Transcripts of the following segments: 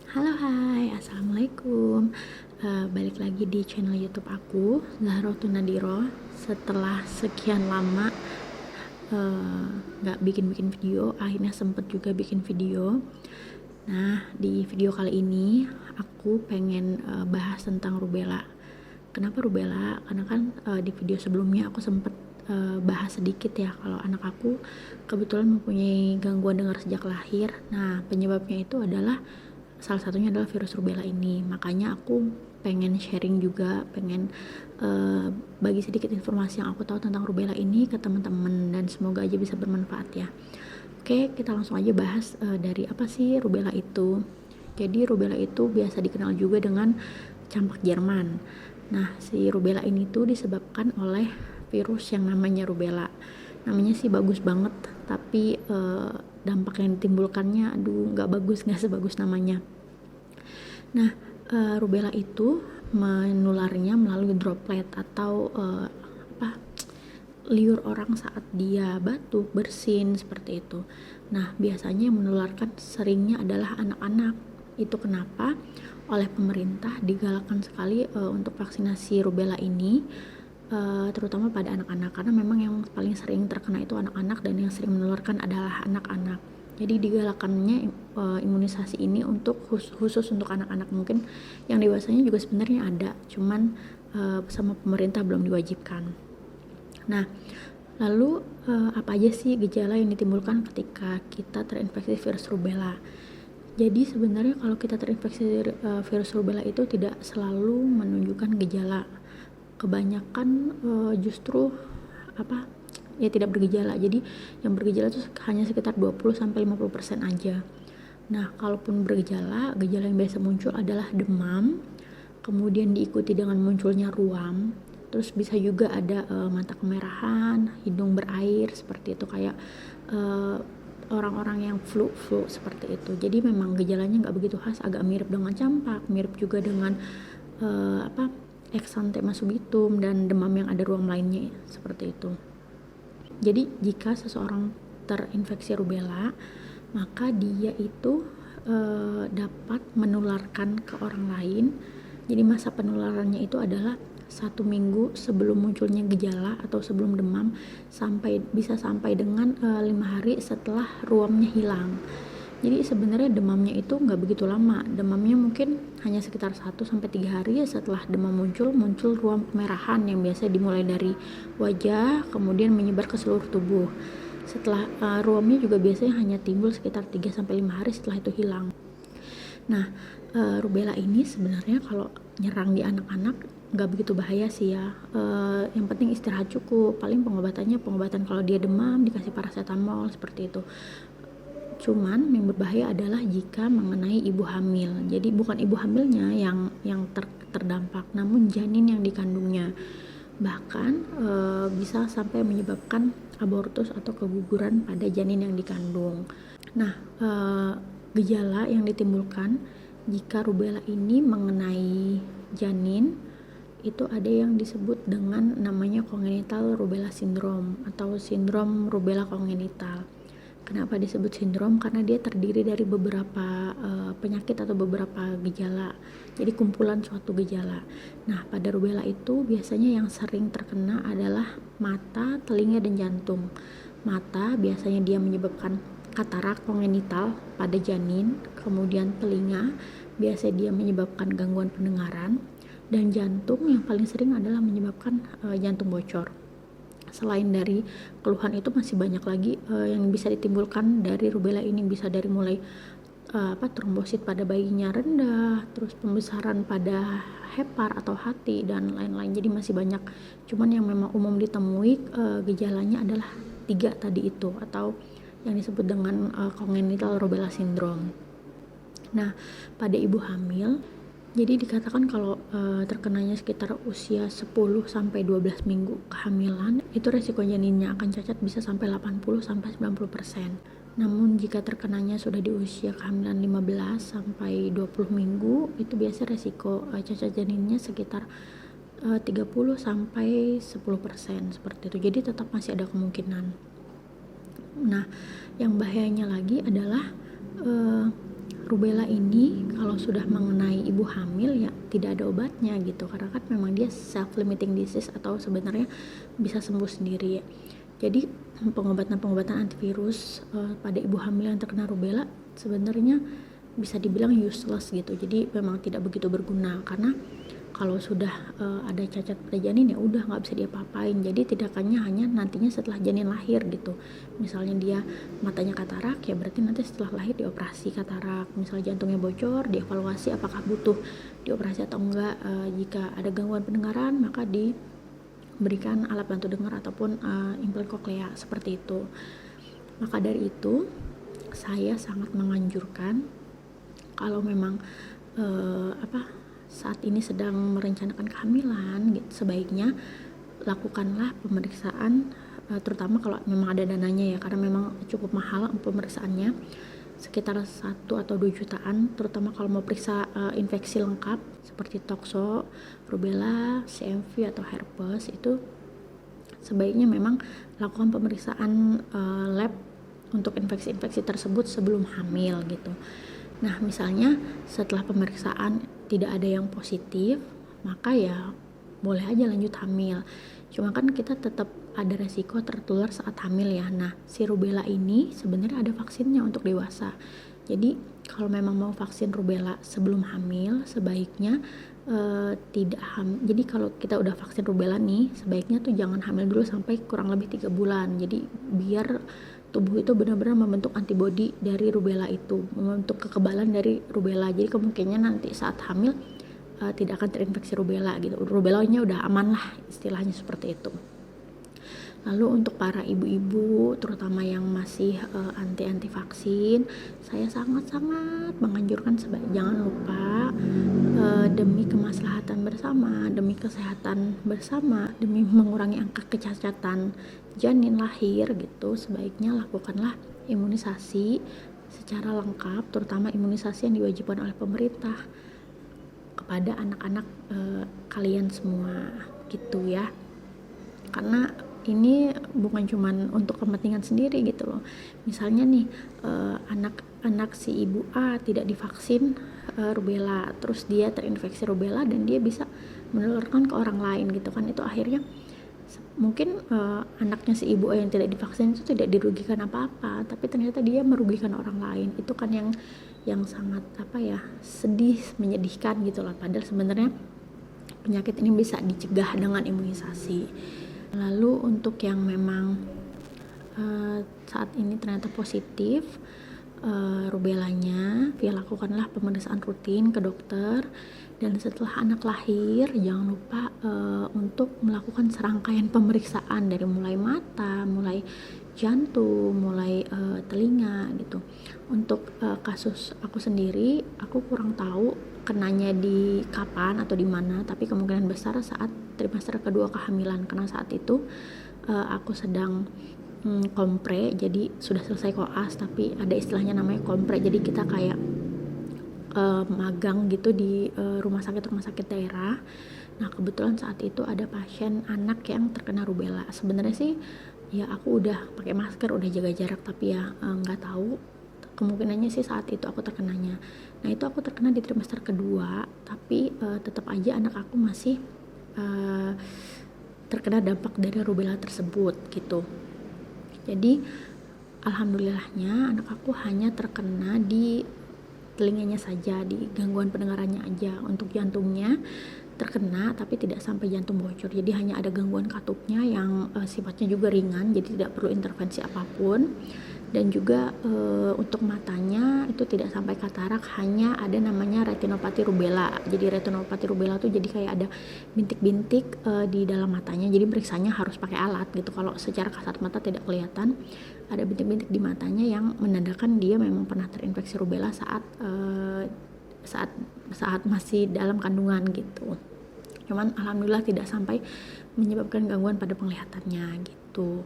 Halo, hai, assalamualaikum. Balik lagi di channel YouTube aku, Zahrotul Nadiro. Setelah sekian lama nggak bikin video, akhirnya sempet juga bikin video. Nah, di video kali ini aku pengen bahas tentang rubella. Kenapa rubella? Karena kan di video sebelumnya aku sempet bahas sedikit ya kalau anak aku kebetulan mempunyai gangguan dengar sejak lahir. Nah, penyebabnya itu adalah salah satunya adalah virus rubella ini. Makanya aku pengen sharing juga, pengen bagi sedikit informasi yang aku tahu tentang rubella ini ke teman-teman dan semoga aja bisa bermanfaat ya. Oke, kita langsung aja bahas dari apa sih rubella itu. Jadi rubella itu biasa dikenal juga dengan campak Jerman. Nah, si rubella ini tuh disebabkan oleh virus yang namanya rubella. Namanya sih bagus banget, tapi dampak yang ditimbulkannya aduh nggak bagus, nggak sebagus namanya. Nah, rubella itu menularnya melalui droplet atau liur orang saat dia batuk, bersin, seperti itu. Nah, biasanya yang menularkan seringnya adalah anak-anak. Itu kenapa oleh pemerintah digalakkan sekali untuk vaksinasi rubella ini, terutama pada anak-anak, karena memang yang paling sering terkena itu anak-anak dan yang sering menularkan adalah anak-anak. Jadi digalakannya imunisasi ini untuk khusus untuk anak-anak. Mungkin yang dewasanya juga sebenarnya ada, cuman sama pemerintah belum diwajibkan. Nah, lalu apa aja sih gejala yang ditimbulkan ketika kita terinfeksi virus rubella? Jadi sebenarnya kalau kita terinfeksi virus rubella itu tidak selalu menunjukkan gejala. Kebanyakan justru ya tidak bergejala. Jadi yang bergejala itu hanya sekitar 20-50% aja. Nah, kalaupun bergejala, gejala yang biasa muncul adalah demam, kemudian diikuti dengan munculnya ruam, terus bisa juga ada mata kemerahan, hidung berair, seperti itu, kayak orang-orang yang flu seperti itu. Jadi memang gejalanya nggak begitu khas, agak mirip dengan campak, mirip juga dengan exanthema subitum dan demam yang ada ruam lainnya, seperti itu. Jadi jika seseorang terinfeksi rubella, maka dia itu dapat menularkan ke orang lain. Jadi masa penularannya itu adalah 1 minggu sebelum munculnya gejala atau sebelum demam, bisa sampai dengan 5 hari setelah ruamnya hilang. Jadi sebenarnya demamnya itu nggak begitu lama, demamnya mungkin hanya sekitar 1-3 hari setelah demam muncul ruam kemerahan yang biasa dimulai dari wajah kemudian menyebar ke seluruh tubuh. Setelah ruamnya juga biasanya hanya timbul sekitar 3-5 hari setelah itu hilang. Nah, rubella ini sebenarnya kalau nyerang di anak-anak nggak begitu bahaya sih ya. Yang penting istirahat cukup, paling pengobatan kalau dia demam dikasih paracetamol seperti itu. Cuman yang berbahaya adalah jika mengenai ibu hamil. Jadi bukan ibu hamilnya yang terdampak, namun janin yang dikandungnya. Bahkan bisa sampai menyebabkan abortus atau keguguran pada janin yang dikandung. Nah, gejala yang ditimbulkan jika rubella ini mengenai janin itu ada yang disebut dengan namanya congenital rubella syndrome atau sindrom rubella congenital. Kenapa disebut sindrom? Karena dia terdiri dari beberapa penyakit atau beberapa gejala. Jadi kumpulan suatu gejala. Nah, pada rubella itu biasanya yang sering terkena adalah mata, telinga, dan jantung. Mata biasanya dia menyebabkan katarak kongenital pada janin, kemudian telinga biasanya dia menyebabkan gangguan pendengaran, dan jantung yang paling sering adalah menyebabkan jantung bocor. Selain dari keluhan itu masih banyak lagi yang bisa ditimbulkan dari rubella ini, bisa dari mulai trombosit pada bayinya rendah, terus pembesaran pada hepar atau hati dan lain-lain. Jadi masih banyak. Cuman yang memang umum ditemui gejalanya adalah 3 tadi itu atau yang disebut dengan congenital rubella syndrome. Nah, pada ibu hamil jadi dikatakan kalau terkenanya sekitar usia 10-12 minggu kehamilan, itu resiko janinnya akan cacat bisa sampai 80-90%. Namun jika terkenanya sudah di usia kehamilan 15-20 minggu, itu biasa resiko cacat janinnya sekitar 30-10% seperti itu. Jadi tetap masih ada kemungkinan. Nah, yang bahayanya lagi adalah rubella ini kalau sudah mengenai ibu hamil ya tidak ada obatnya gitu, karena kan memang dia self limiting disease atau sebenarnya bisa sembuh sendiri ya. Jadi pengobatan antivirus pada ibu hamil yang terkena rubella sebenarnya bisa dibilang useless gitu. Jadi memang tidak begitu berguna, karena kalau sudah ada cacat pada janin ya udah nggak bisa diapa-apain. Jadi tindakannya hanya nantinya setelah janin lahir gitu. Misalnya dia matanya katarak ya berarti nanti setelah lahir dioperasi katarak. Misalnya jantungnya bocor, dievaluasi apakah butuh dioperasi atau enggak. Jika ada gangguan pendengaran maka diberikan alat bantu dengar ataupun implan koklea seperti itu. Maka dari itu saya sangat menganjurkan kalau memang saat ini sedang merencanakan kehamilan gitu, sebaiknya lakukanlah pemeriksaan terutama kalau memang ada dananya ya, karena memang cukup mahal pemeriksaannya, sekitar 1 atau 2 jutaan, terutama kalau mau periksa infeksi lengkap seperti tokso, rubella, CMV atau herpes. Itu sebaiknya memang lakukan pemeriksaan lab untuk infeksi-infeksi tersebut sebelum hamil gitu. Nah, misalnya setelah pemeriksaan tidak ada yang positif, maka ya boleh aja lanjut hamil. Cuma kan kita tetap ada resiko tertular saat hamil ya. Nah, si rubella ini sebenarnya ada vaksinnya untuk dewasa. Jadi kalau memang mau vaksin rubella sebelum hamil, sebaiknya tidak hamil. Jadi kalau kita udah vaksin rubella nih, sebaiknya tuh jangan hamil dulu sampai kurang lebih 3 bulan. Jadi biar tubuh itu benar-benar membentuk antibodi dari rubella itu, membentuk kekebalan dari rubella. Jadi kemungkinan nanti saat hamil tidak akan terinfeksi rubella gitu. Rubellanya udah aman lah, istilahnya seperti itu. Lalu untuk para ibu-ibu terutama yang masih anti vaksin, saya sangat-sangat menganjurkan jangan lupa demi kemaslahatan bersama, demi kesehatan bersama, demi mengurangi angka kecacatan janin lahir gitu, sebaiknya lakukanlah imunisasi secara lengkap, terutama imunisasi yang diwajibkan oleh pemerintah kepada anak-anak kalian semua gitu ya. Karena ini bukan cuman untuk kepentingan sendiri gitu loh. Misalnya nih anak si ibu A tidak divaksin rubella, terus dia terinfeksi rubella dan dia bisa menularkan ke orang lain gitu kan. Itu akhirnya mungkin anaknya si ibu A yang tidak divaksin itu tidak dirugikan apa-apa, tapi ternyata dia merugikan orang lain. Itu kan yang sangat sedih, menyedihkan gitu loh. Padahal sebenarnya penyakit ini bisa dicegah dengan imunisasi. Lalu untuk yang memang saat ini ternyata positif rubellanya, ya lakukanlah pemeriksaan rutin ke dokter. Dan setelah anak lahir jangan lupa untuk melakukan serangkaian pemeriksaan dari mulai mata, mulai jantung, mulai telinga gitu. Untuk kasus aku sendiri, aku kurang tahu kenanya di kapan atau di mana, tapi kemungkinan besar saat trimester kedua kehamilan, karena saat itu aku sedang kompre, jadi sudah selesai koas tapi ada istilahnya namanya kompre. Jadi kita kayak magang gitu di rumah sakit daerah. Nah, kebetulan saat itu ada pasien anak yang terkena rubella. Sebenarnya sih ya aku udah pakai masker, udah jaga jarak, tapi ya nggak tahu, kemungkinannya sih saat itu aku terkenanya. Nah, itu aku terkena di trimester kedua, tapi tetap aja anak aku masih terkena dampak dari rubella tersebut gitu. Jadi alhamdulillahnya anak aku hanya terkena di telinganya saja, di gangguan pendengarannya aja. Untuk jantungnya terkena tapi tidak sampai jantung bocor, jadi hanya ada gangguan katupnya yang sifatnya juga ringan, jadi tidak perlu intervensi apapun. Dan juga untuk matanya itu tidak sampai katarak, hanya ada namanya retinopati rubella. Jadi retinopati rubella tuh jadi kayak ada bintik-bintik di dalam matanya, jadi periksanya harus pakai alat gitu. Kalau secara kasat mata tidak kelihatan, ada bintik-bintik di matanya yang menandakan dia memang pernah terinfeksi rubella saat masih dalam kandungan gitu. Cuman alhamdulillah tidak sampai menyebabkan gangguan pada penglihatannya gitu.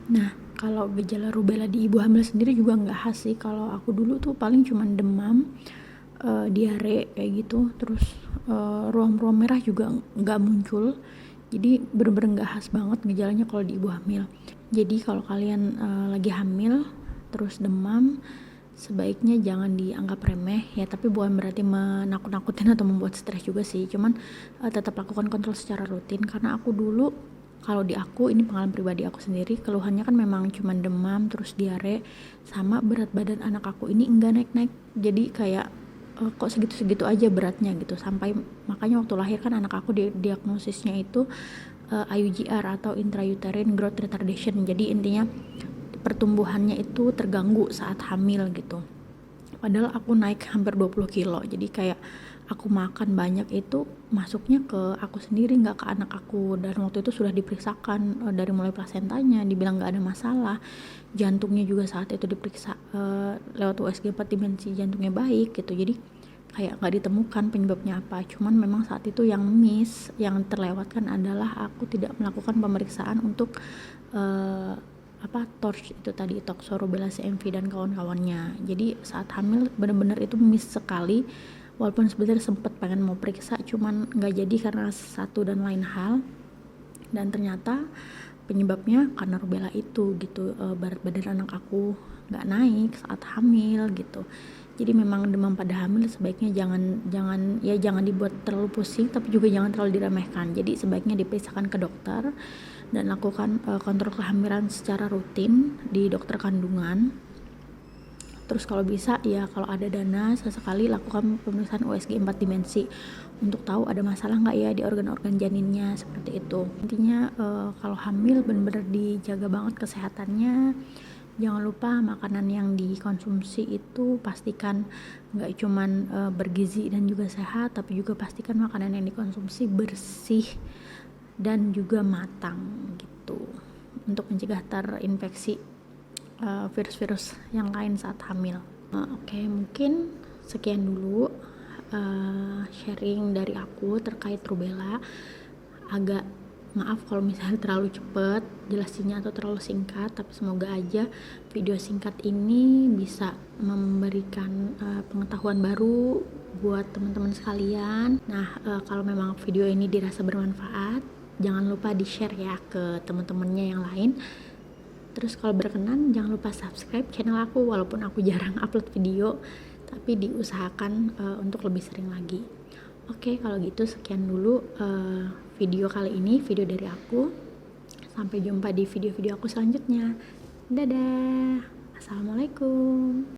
Nah, kalau gejala rubella di ibu hamil sendiri juga nggak khas sih. Kalau aku dulu tuh paling cuman demam, diare kayak gitu, terus ruam-ruam merah juga nggak muncul. Jadi bener-bener nggak khas banget gejalanya kalau di ibu hamil. Jadi kalau kalian lagi hamil terus demam, sebaiknya jangan dianggap remeh ya, tapi bukan berarti menakut-nakutin atau membuat stres juga sih, cuman tetap lakukan kontrol secara rutin. Karena aku dulu, kalau di aku ini pengalaman pribadi aku sendiri, keluhannya kan memang cuman demam terus diare, sama berat badan anak aku ini enggak naik-naik, jadi kayak kok segitu-segitu aja beratnya gitu, sampai makanya waktu lahir kan anak aku diagnosisnya itu IUGR atau intrauterine growth retardation. Jadi intinya pertumbuhannya itu terganggu saat hamil gitu. Padahal aku naik hampir 20 kilo, jadi kayak aku makan banyak itu masuknya ke aku sendiri, nggak ke anak aku. Dan waktu itu sudah diperiksakan dari mulai plasentanya, dibilang nggak ada masalah. Jantungnya juga saat itu diperiksa lewat USG 4 dimensi, jantungnya baik gitu. Jadi kayak nggak ditemukan penyebabnya apa. Cuman memang saat itu yang yang terlewatkan adalah aku tidak melakukan pemeriksaan untuk torch itu tadi, Toxo, Rubella, CMV dan kawan-kawannya. Jadi saat hamil benar-benar itu miss sekali, walaupun sebenarnya sempat pengen mau periksa, cuman nggak jadi karena satu dan lain hal. Dan ternyata penyebabnya karena rubella itu gitu. Berat badan anak aku nggak naik saat hamil gitu. Jadi memang demam pada hamil sebaiknya jangan dibuat terlalu pusing, tapi juga jangan terlalu diremehkan. Jadi sebaiknya diperiksakan ke dokter dan lakukan kontrol kehamilan secara rutin di dokter kandungan. Terus kalau bisa ya, kalau ada dana, sesekali lakukan pemeriksaan USG 4 dimensi untuk tahu ada masalah nggak ya di organ-organ janinnya, seperti itu. Intinya kalau hamil benar-benar dijaga banget kesehatannya. Jangan lupa makanan yang dikonsumsi itu pastikan nggak cuman bergizi dan juga sehat, tapi juga pastikan makanan yang dikonsumsi bersih dan juga matang gitu, untuk mencegah terinfeksi virus-virus yang lain saat hamil. Oke, mungkin sekian dulu sharing dari aku terkait rubella. Agak maaf kalau misalnya terlalu cepet jelasinnya atau terlalu singkat, tapi semoga aja video singkat ini bisa memberikan pengetahuan baru buat teman-teman sekalian. Nah, kalau memang video ini dirasa bermanfaat, jangan lupa di-share ya ke teman-temannya yang lain. Terus kalau berkenan jangan lupa subscribe channel aku, walaupun aku jarang upload video, tapi diusahakan untuk lebih sering lagi. Oke, kalau gitu sekian dulu video kali ini, video dari aku. Sampai jumpa di video-video aku selanjutnya. Dadah. Assalamualaikum.